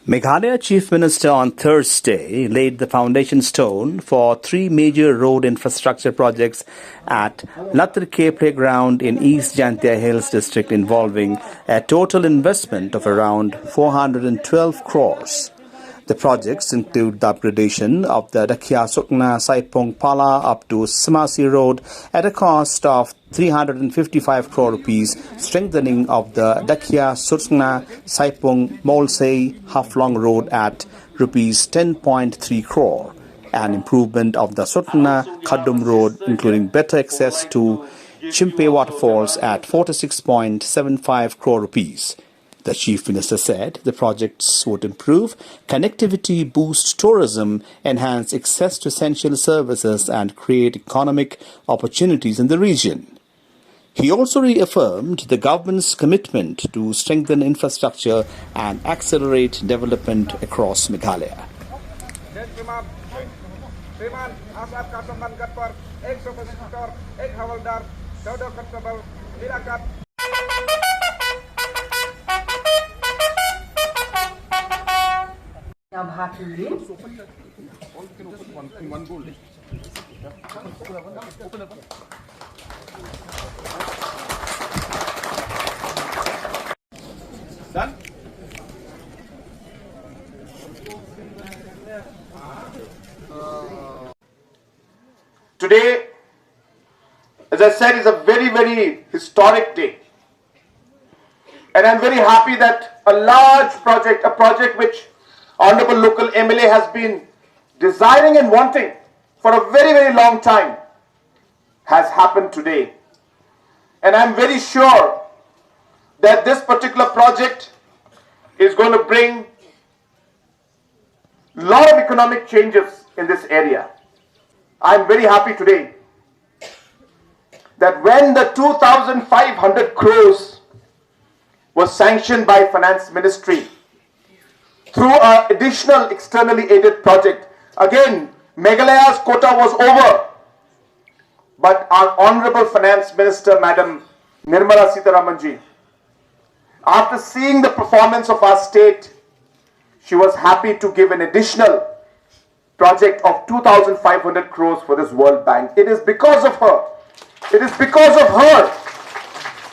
Meghalaya Chief Minister on Thursday laid the foundation stone for three major road infrastructure projects at Latrike Playground in East Jaintia Hills district involving a total investment of around 412 crores. The projects include the upgradation of the Dakhya Sukna Saipong Pala up to Simasi Road at a cost of 355 crore rupees, strengthening of the Dakhya Sukna Saipong Molsei Haflong Road at rupees 10.3 crore, and improvement of the Sukna Khadum Road, including better access to Chimpe waterfalls at 46.75 crore rupees. The Chief Minister said the projects would improve connectivity, boost tourism, enhance access to essential services and create economic opportunities in the region. He also reaffirmed the government's commitment to strengthen infrastructure and accelerate development across Meghalaya. Today, as I said, is a very, very historic day. And I'm very happy that a large project, a project which Honorable Local MLA has been desiring and wanting for a very, very long time, has happened today. And I'm very sure that this particular project is going to bring a lot of economic changes in this area. I'm very happy today that when the 2,500 crores was sanctioned by Finance Ministry through an additional externally aided project, again, Meghalaya's quota was over. But our Honorable Finance Minister, Madam Nirmala Sitharamanji, after seeing the performance of our state, she was happy to give an additional project of 2,500 crores for this World Bank. It is because of her. It is because of her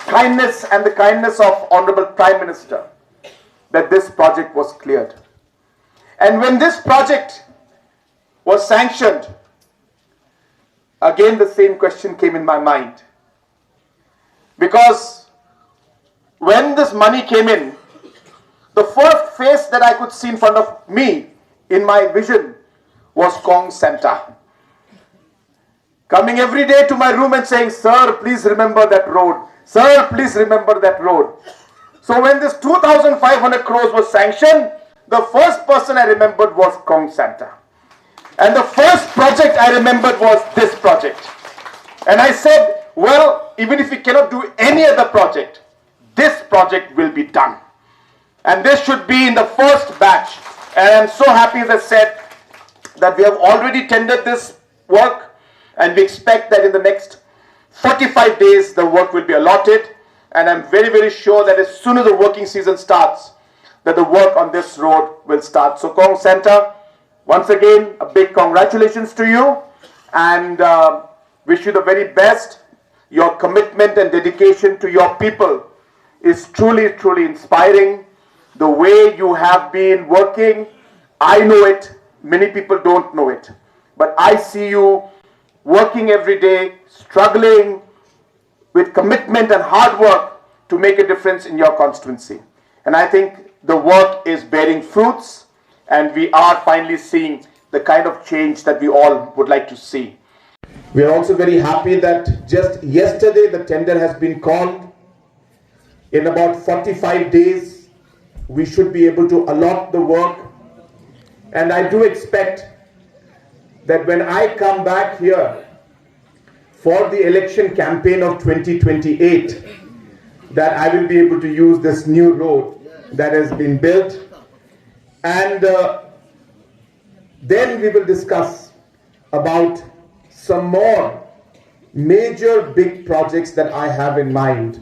kindness and the kindness of Honorable Prime Minister that this project was cleared. And when this project was sanctioned, again the same question came in my mind. Because when this money came in, the first face that I could see in front of me in my vision was Kong Santa. Coming every day to my room and saying, "Sir, please remember that road. Sir, please remember that road." So when this 2,500 crores was sanctioned, the first person I remembered was Kong Santa. And the first project I remembered was this project. And I said, well, even if we cannot do any other project, this project will be done. And this should be in the first batch. And I'm so happy, as I said, that we have already tendered this work, and we expect that in the next 45 days the work will be allotted. And I'm very, very sure that as soon as the working season starts, that the work on this road will start. So Kong Center, once again, a big congratulations to you, and wish you the very best. Your commitment and dedication to your people is truly, truly inspiring. The way you have been working, I know it, many people don't know it. But I see you working every day, struggling with commitment and hard work to make a difference in your constituency. And I think the work is bearing fruits, and we are finally seeing the kind of change that we all would like to see. We are also very happy that just yesterday the tender has been called. In about 45 days, we should be able to allot the work. And I do expect that when I come back here for the election campaign of 2028, that I will be able to use this new road that has been built. And then we will discuss about some more major big projects that I have in mind